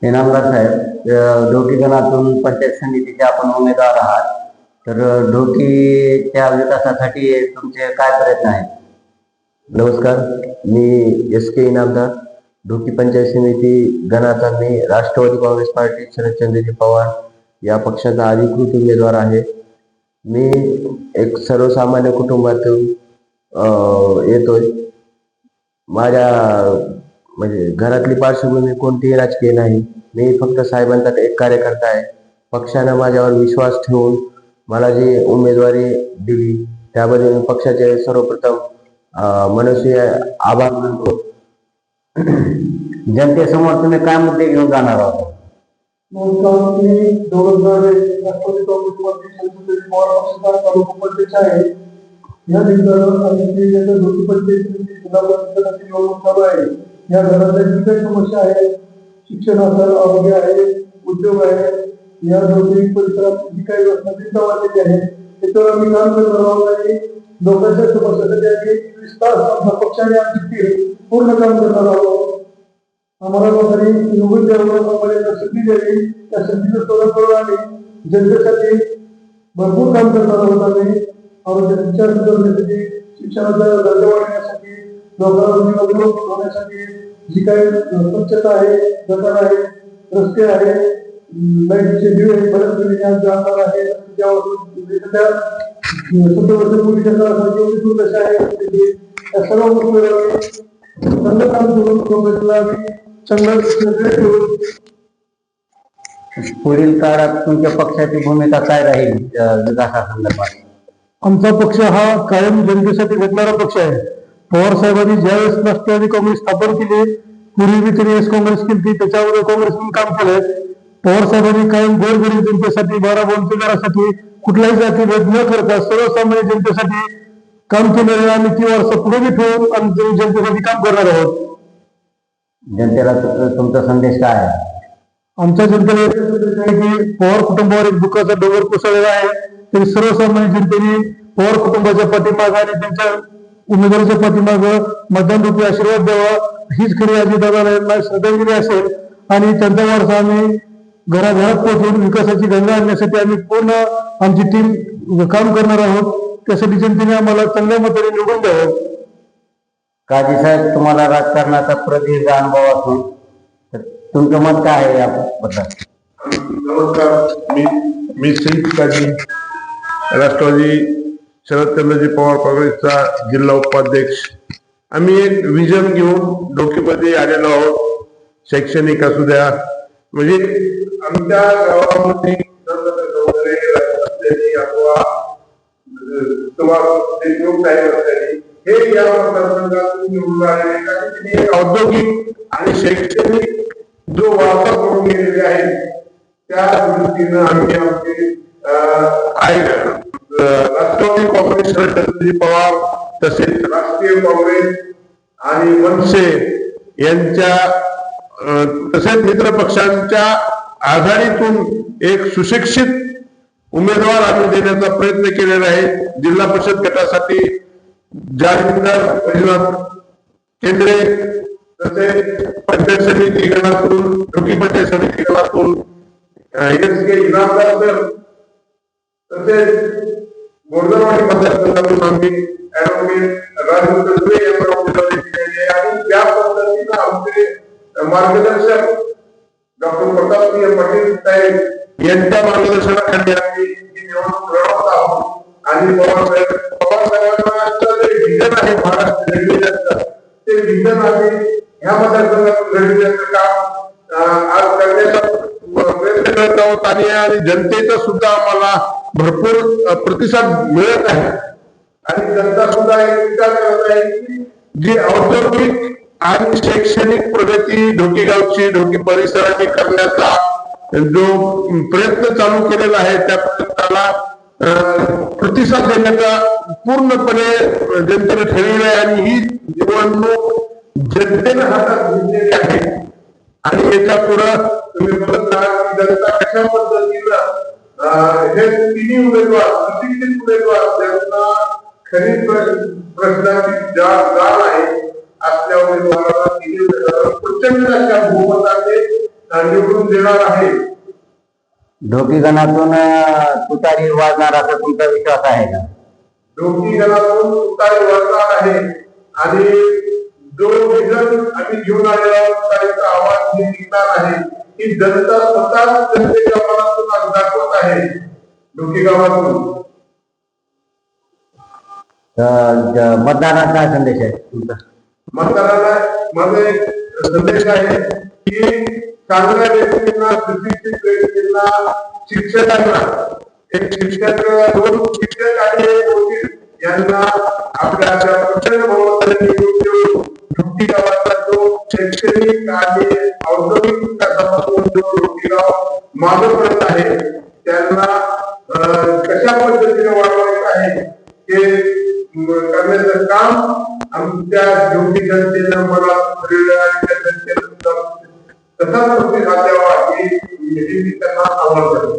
इनामदार साहेब, ढोकी गणातून पंचायत समितीचे आपण उमेदवार आहात, तर ढोकीच्या विकासासाठी तुमचे काय प्रयत्न आहेत? नमस्कार, मी SK इनामदार, ढोकी पंचायत समिती गणाचा मी राष्ट्रवादी काँग्रेस पार्टी शरदचंद्रजी पवार या पक्षाचा अधिकृत उमेदवार आहे. मी एक सर्वसामान्य कुटुंबातून येतोय. माझ्या म्हणजे घरातली पार्श्वभूमी कोणतीही राजकीय नाही. मी फक्त साहेबांचा एक कार्यकर्ता आहे. पक्षानं माझ्यावर विश्वास ठेवून मला जी उमेदवारी दिली त्याबद्दल मी पक्षाचे सर्वप्रथम मनस्वी आभार मानतो. जनतेसमोर तुम्ही काय मुद्दे घेऊन जाणार आहात? नमस्कार, मी 2001 राष्ट्रवादी काँग्रेस पार्टी शरदचंद्रजी पवार पक्षाचा तालुका अध्यक्ष आहे. या निमित्तानं ढोकी पंचायत समिती जिल्हा परिषदेची निवडणूक चालू आहे. या घरातल्या जी काही समस्या आहेत, शिक्षण असेल, आरोग्य आहे, उद्योग आहे, या ढोकी परिसरात जी काही व्यवस्था चिंता वाढलेली आहे त्याच्यावर आम्ही काम करणार आहोत आणि लोकांच्या समस्यासाठी आम्ही 20 तास आपल्या पक्षाने आमची टीम पूर्ण काम करणार आहोत. आम्हाला लोकांनी निवडून द्यावं, आम्हाला संधी द्यावी, त्या संधीचं सोडून करून आम्ही जनतेसाठी भरपूर काम करणार आहोत. आम्ही आरोग्याच्या सुधारण्यासाठी, शिक्षणाचा दर्जा वाढवण्यासाठी, लोकांना होण्यासाठी जी काही स्वच्छता आहे, गटार आहे, रस्ते आहे, लाईटचे दिवे बरेच जाणार आहे, सत्तरवर्षापूर्वीच्या काळासाठी एवढी दुर्दशा आहे, त्या सर्व गोष्टीवर चांगलं काम करून काँग्रेसला आम्ही चांगलं. पुढील काळात तुमच्या पक्षाची भूमिका काय राहील विकासासंदर्भात? आमचा पक्ष हा कायम जनतेसाठी झटणारा पक्ष आहे. पवार साहेबांनी ज्यावेळेस राष्ट्रवादी काँग्रेस स्थापन केली, पूर्वी मी त्यांनी काँग्रेस केली, त्याच्यावर काँग्रेसने काम केलंय. पवार साहेबांनी कायम गोरगरीब जनतेसाठी, 12 बोलतेदारासाठी कुठलाही जातीभेद न करता सर्वसामान्य जनतेसाठी काम केलेलं आहे. आम्ही ती वारसा पुढे ठेवून आम्ही जनतेसाठी काम करणार आहोत. जनतेला तुमचा संदेश काय आहे? आमच्या जनतेला की पवार कुटुंबावर एक दुःखाचा डोंगर कोसळलेला आहे. तरी सर्वसामान्य जनतेने पवार कुटुंबाच्या पाठीमागे आणि त्यांच्या उमेदवाराच्या पाठीमागे मतदान रूपी आशीर्वाद द्यावा, हीच खरी अजितदादांना श्रद्धांजली असेल. आणि त्यांचा वारसा आम्ही घराघरात पोहोचून विकासाची गंगा आणण्यासाठी आम्ही पूर्ण आमची टीम काम करणार आहोत. त्यासाठी जनतेने आम्हाला चांगल्या मताने निवडून द्यावं. काजी साहेब, तुम्हाला राजकारणाचा प्रदीर्घ अनुभव असून तर तुमचं मत काय आहे याबद्दल? नमस्कार, मी सईद काजी, राष्ट्रवादी शरदचंद्रजी पवार काँग्रेसचा जिल्हा उपाध्यक्ष. आम्ही एक विजन घेऊन ढोकीमध्ये आलेलो आहोत. शैक्षणिक असू द्या, म्हणजे आमच्या गावामध्ये हे या मतदारसंघातून निवडून आलेले आणि औद्योगिक आणि शैक्षणिक जो वापर करून गेलेले आहे त्या दृष्टीनं आम्ही आमचे राष्ट्रवादी काँग्रेस शरदचंद्रजी पवार तसेच राष्ट्रीय काँग्रेस आणि मनसे यांच्या तसेच मित्र पक्षांच्या आघाडीतून एक सुशिक्षित उमेदवार आम्ही देण्याचा प्रयत्न केलेला आहे. जिल्हा परिषद गटासाठी जालिंदर मंजुनाथ केंद्रे, तसेच पंचायत समिती गणातून, ढोकी पंचायत समिती गणातून SK इनामदार सर, तसेच गोरगरवाडी मतदारसंघातून आम्ही ऍडव्होकेट राजू कसबे यांना उमेदवारी दिलेली आहे. आणि त्या पद्धतीनं आमचे मार्गदर्शक डॉक्टर प्रतापसिंह पाटील साहेब यांच्या मार्गदर्शनाखाली आम्ही ही निवडणूक लढवत आहोत. आणि पवार साहेबांचं जे विजन आहे महाराष्ट्र घडविण्याचं, ते विजन आम्ही ह्या मतदारसंघातून घडविण्याचं काम आज करण्याचा प्रयत्न करत आहोत. आणि जनतेचा सुद्धा आम्हाला भरपूर प्रतिसाद मिळत आहे. आणि जनता सुद्धा एक विचार करत आहे की जी औद्योगिक आणि शैक्षणिक प्रगती ढोकी गावची, ढोकी परिसराची करण्याचा जो प्रयत्न चालू केलेला आहे त्या प्रयत्नाला प्रतिसाद देण्याचा पूर्णपणे जनतेने ठरविलं आहे. आणि ही निवडणूक जनतेने हातात घेतलेली आहे. आणि याच्या पुढं तुम्ही बघत आहात की जनता कशा पद्धतीनं हे तिन्ही उमेदवार, सुशिक्षित उमेदवार, त्यांना खरी प्रश्नाची जाण आहे असल्या उमेदवाराला प्रचंड अशा बहुमताने निवडून देणार आहे. ढोकी गणातून तुतारी वाजणार असा तुमचा विश्वास आहे का? ढोकी गणातून तुतारी वाजणार आहे आणि जो विजन आम्ही घेऊन आलेला तुतारीचा आवाज निघणार आहे ही जनता स्वतः जनतेच्या मनातून आज दाखवत आहे. ढोकी गावातून मतदारांचा काय संदेश आहे तुमचा? मतदाराला माझा एक संदेश आहे की चांगल्या व्यक्तींना, सुशिक्षित व्यक्तींना, शिक्षकांना, एक शिक्षक, दोन शिक्षक आणि एक वकील यांना आपल्या प्रचंड बहुमताने निवडून देऊन ढोकी गावाचा जो शैक्षणिक आणि औद्योगिक विकासापासून जो ढोकी गाव मागे पडत आहे त्यांना कशा पद्धतीने वाढवायचं आहे हे करण्याचं काम आमच्या ढोकी जनतेनं मला भरलेलं आणि त्या जनतेनं तसाच प्रति द्यावा ही त्यांना आव्हान करतो.